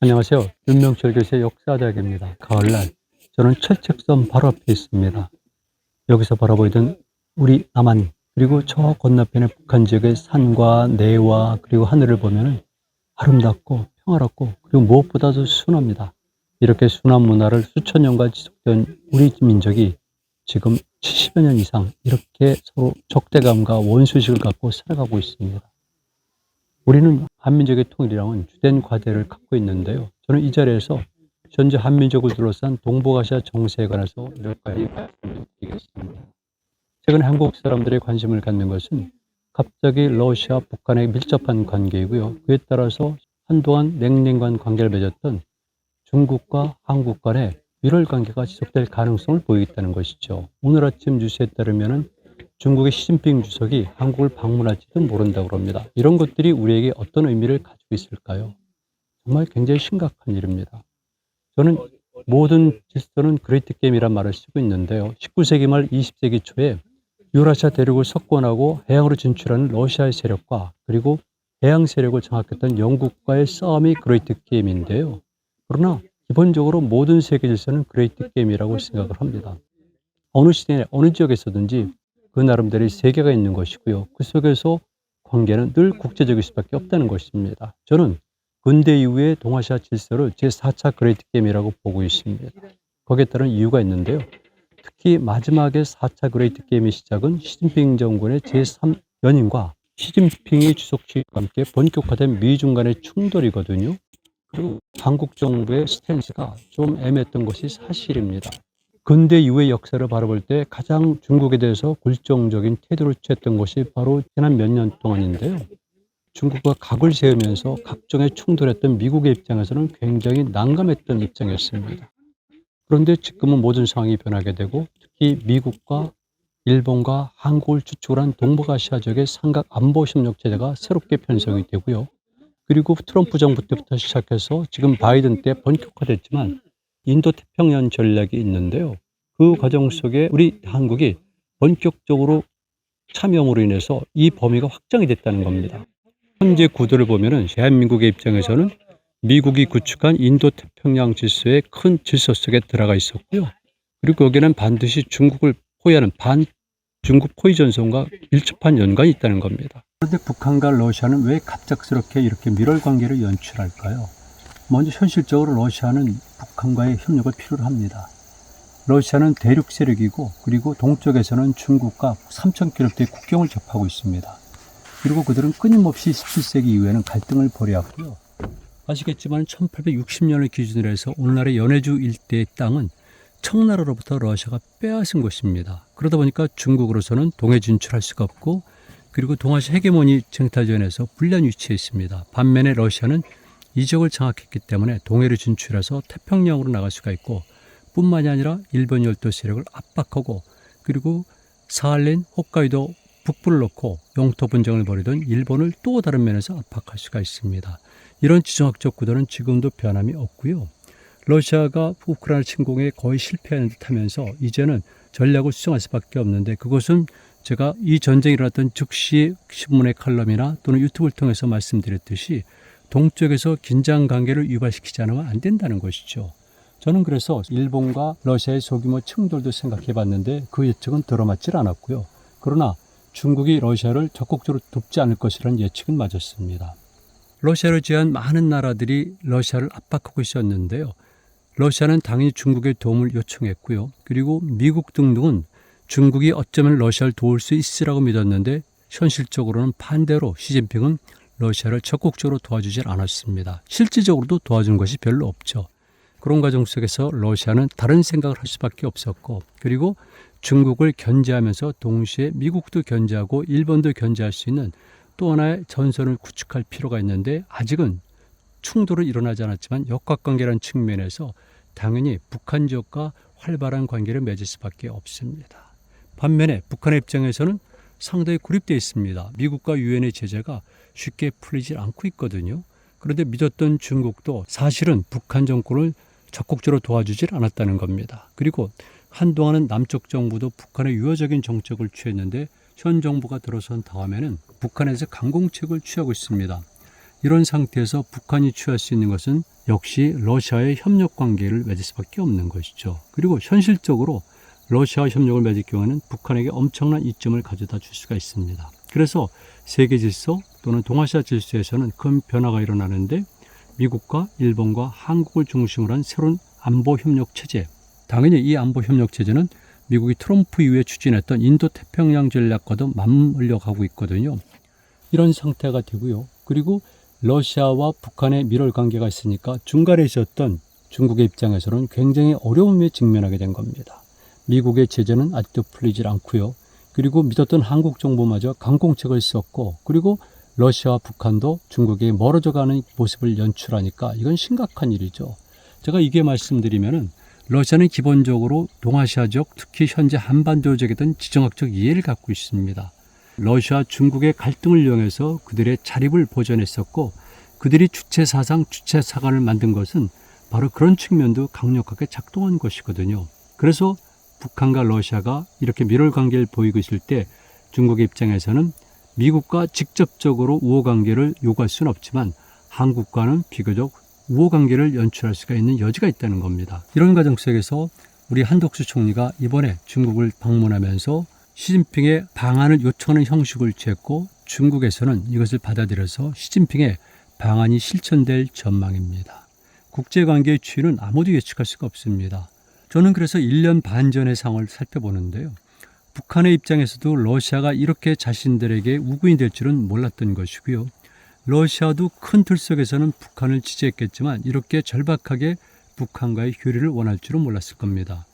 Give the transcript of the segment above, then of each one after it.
안녕하세요. 윤명철 교수의 역사대학입니다. 가을날 저는 철책섬 바로 앞에 있습니다. 여기서 바라보이던 우리 남한 그리고 저 건너편의 북한 지역의 산과 내와 그리고 하늘을 보면 아름답고 평화롭고 그리고 무엇보다도 순합니다. 이렇게 순한 문화를 수천 년간 지속된 우리 민족이 지금 70여 년 이상 이렇게 서로 적대감과 원수의식을 갖고 살아가고 있습니다. 우리는 한민족의 통일이라는 주된 과제를 갖고 있는데요. 저는 이 자리에서 현재 한민족을 둘러싼 동북아시아 정세에 관해서 몇 가지 말씀을 드리겠습니다. 최근 한국 사람들의 관심을 갖는 것은 갑자기 러시아, 북한의 밀접한 관계이고요. 그에 따라서 한동안 냉랭한 관계를 맺었던 중국과 한국 간의 밀월 관계가 지속될 가능성을 보이겠다는 것이죠. 오늘 아침 뉴스에 따르면 중국의 시진핑 주석이 한국을 방문할지도 모른다고 합니다. 이런 것들이 우리에게 어떤 의미를 가지고 있을까요? 정말 굉장히 심각한 일입니다. 저는 모든 질서는 그레이트 게임이란 말을 쓰고 있는데요. 19세기 말 20세기 초에 유라시아 대륙을 석권하고 해양으로 진출하는 러시아의 세력과 그리고 해양 세력을 장악했던 영국과의 싸움이 그레이트 게임인데요. 그러나 기본적으로 모든 세계 질서는 그레이트 게임이라고 생각을 합니다. 어느 시대에 어느 지역에서든지 그 나름대로의 세계가 있는 것이고요. 그 속에서 관계는 늘 국제적일 수밖에 없다는 것입니다. 저는 근대 이후의 동아시아 질서를 제4차 그레이트 게임이라고 보고 있습니다. 거기에 따른 이유가 있는데요. 특히 마지막에 4차 그레이트 게임의 시작은 시진핑 정권의 제3연임과 시진핑이 주석 시기와 함께 본격화된 미중 간의 충돌이거든요. 그리고 한국 정부의 스탠스가 좀 애매했던 것이 사실입니다. 근대 이후의 역사를 바라볼 때 가장 중국에 대해서 굴종적인 태도를 취했던 것이 바로 지난 몇 년 동안인데요. 중국과 각을 세우면서 각종의 충돌했던 미국의 입장에서는 굉장히 난감했던 입장이었습니다. 그런데 지금은 모든 상황이 변하게 되고 특히 미국과 일본과 한국을 주축으로 한 동북아시아 지역의 삼각 안보협력 체제가 새롭게 편성이 되고요. 그리고 트럼프 정부 때부터 시작해서 지금 바이든 때 본격화됐지만 인도 태평양 전략이 있는데요. 그 과정 속에 우리 한국이 본격적으로 참여함으로 인해서 이 범위가 확장이 됐다는 겁니다. 현재 구도를 보면은 대한민국의 입장에서는 미국이 구축한 인도 태평양 질서의 큰 질서 속에 들어가 있었고요. 그리고 여기는 반드시 중국을 포위하는 반중국 포위 전선과 밀접한 연관이 있다는 겁니다. 그런데 북한과 러시아는 왜 갑작스럽게 이렇게 밀월 관계를 연출할까요? 먼저 현실적으로 러시아는 북한과의 협력을 필요로 합니다. 러시아는 대륙 세력이고 그리고 동쪽에서는 중국과 3,000km의 국경을 접하고 있습니다. 그리고 그들은 끊임없이 17세기 이후에는 갈등을 벌여왔고요. 아시겠지만 1860년을 기준으로 해서 오늘날의 연해주 일대의 땅은 청나라로부터 러시아가 빼앗은 것입니다. 그러다 보니까 중국으로서는 동해 진출할 수가 없고 그리고 동아시아 헤게모니 쟁탈전에서 불리한 위치에 있습니다. 반면에 러시아는 이 지역을 장악했기 때문에 동해를 진출해서 태평양으로 나갈 수가 있고 뿐만이 아니라 일본 열도 세력을 압박하고 그리고 사할린, 홋카이도 북부를 놓고 영토 분쟁을 벌이던 일본을 또 다른 면에서 압박할 수가 있습니다. 이런 지정학적 구도는 지금도 변함이 없고요. 러시아가 우크라이나 침공에 거의 실패하는 듯 하면서 이제는 전략을 수정할 수밖에 없는데 그것은 제가 이 전쟁이 일어났던 즉시 신문의 칼럼이나 또는 유튜브를 통해서 말씀드렸듯이 동쪽에서 긴장 관계를 유발시키지 않으면 안 된다는 것이죠. 저는 그래서 일본과 러시아의 소규모 충돌도 생각해 봤는데 그 예측은 들어맞질 않았고요. 그러나 중국이 러시아를 적극적으로 돕지 않을 것이라는 예측은 맞았습니다. 러시아를 제한 많은 나라들이 러시아를 압박하고 있었는데요. 러시아는 당연히 중국의 도움을 요청했고요. 그리고 미국 등등은 중국이 어쩌면 러시아를 도울 수 있으라고 믿었는데 현실적으로는 반대로 시진핑은 러시아를 적극적으로 도와주질 않았습니다. 실질적으로도 도와준 것이 별로 없죠. 그런 과정 속에서 러시아는 다른 생각을 할 수밖에 없었고 그리고 중국을 견제하면서 동시에 미국도 견제하고 일본도 견제할 수 있는 또 하나의 전선을 구축할 필요가 있는데 아직은 충돌은 일어나지 않았지만 역학관계라는 측면에서 당연히 북한 지역과 활발한 관계를 맺을 수밖에 없습니다. 반면에 북한의 입장에서는 상당히 고립되어 있습니다. 미국과 유엔의 제재가 쉽게 풀리지 않고 있거든요. 그런데 믿었던 중국도 사실은 북한 정권을 적극적으로 도와주질 않았다는 겁니다. 그리고 한동안은 남쪽 정부도 북한의 유효적인 정책을 취했는데 현 정부가 들어선 다음에는 북한에서 강공책을 취하고 있습니다. 이런 상태에서 북한이 취할 수 있는 것은 역시 러시아의 협력 관계를 맺을 수밖에 없는 것이죠. 그리고 현실적으로 러시아와 협력을 맺을 경우에는 북한에게 엄청난 이점을 가져다 줄 수가 있습니다. 그래서 세계 질서 또는 동아시아 질서에서는 큰 변화가 일어나는데 미국과 일본과 한국을 중심으로 한 새로운 안보 협력 체제, 당연히 이 안보 협력 체제는 미국이 트럼프 이후에 추진했던 인도 태평양 전략과도 맞물려 가고 있거든요. 이런 상태가 되고요. 그리고 러시아와 북한의 밀월 관계가 있으니까 중간에 있었던 중국의 입장에서는 굉장히 어려움에 직면하게 된 겁니다. 미국의 제재는 아직도 풀리질 않고요. 그리고 믿었던 한국 정부마저 강공책을 썼고, 그리고 러시아와 북한도 중국에 멀어져가는 모습을 연출하니까 이건 심각한 일이죠. 제가 이게 말씀드리면은 러시아는 기본적으로 동아시아적, 특히 현재 한반도 지역에 대한 지정학적 이해를 갖고 있습니다. 러시아, 중국의 갈등을 이용해서 그들의 자립을 보존했었고, 그들이 주체사상, 주체사관을 만든 것은 바로 그런 측면도 강력하게 작동한 것이거든요. 그래서 북한과 러시아가 이렇게 밀월 관계를 보이고 있을 때 중국의 입장에서는 미국과 직접적으로 우호관계를 요구할 수는 없지만 한국과는 비교적 우호관계를 연출할 수가 있는 여지가 있다는 겁니다. 이런 과정 속에서 우리 한덕수 총리가 이번에 중국을 방문하면서 시진핑의 방안을 요청하는 형식을 취했고, 중국에서는 이것을 받아들여서 시진핑의 방안이 실천될 전망입니다. 국제관계의 추이는 아무도 예측할 수가 없습니다. 저는 그래서 1년 반 전의 상황을 살펴보는데요. 북한의 입장에서도 러시아가 이렇게 자신들에게 우군이 될 줄은 몰랐던 것이고요. 러시아도 큰 틀 속에서는 북한을 지지했겠지만 이렇게 절박하게 북한과의 교류를 원할 줄은 몰랐을 겁니다.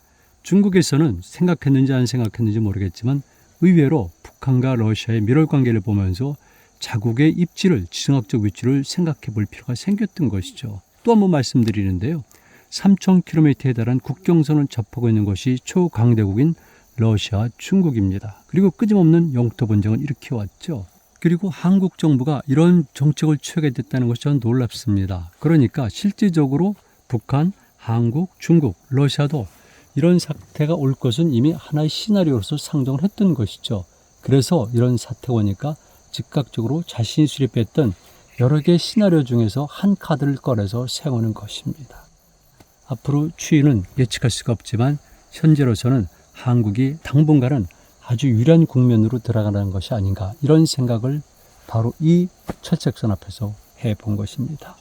중국에서는 생각했는지 안 생각했는지 모르겠지만 의외로 북한과 러시아의 밀월 관계를 보면서 자국의 입지를, 지정학적 위치를 생각해 볼 필요가 생겼던 것이죠. 또 한 번 말씀드리는데요. 3,000km에 달한 국경선을 접하고 있는 것이 초강대국인 러시아, 중국입니다. 그리고 끊임없는 영토 분쟁을 일으켜왔죠. 그리고 한국 정부가 이런 정책을 취하게 됐다는 것이 저는 놀랍습니다. 그러니까 실질적으로 북한, 한국, 중국, 러시아도 이런 사태가 올 것은 이미 하나의 시나리오로서 상정을 했던 것이죠. 그래서 이런 사태가 오니까 즉각적으로 자신이 수립했던 여러 개의 시나리오 중에서 한 카드를 꺼내서 사용하는 것입니다. 앞으로 추이는 예측할 수가 없지만 현재로서는 한국이 당분간은 아주 유리한 국면으로 들어가는 것이 아닌가, 이런 생각을 바로 이 철책선 앞에서 해본 것입니다.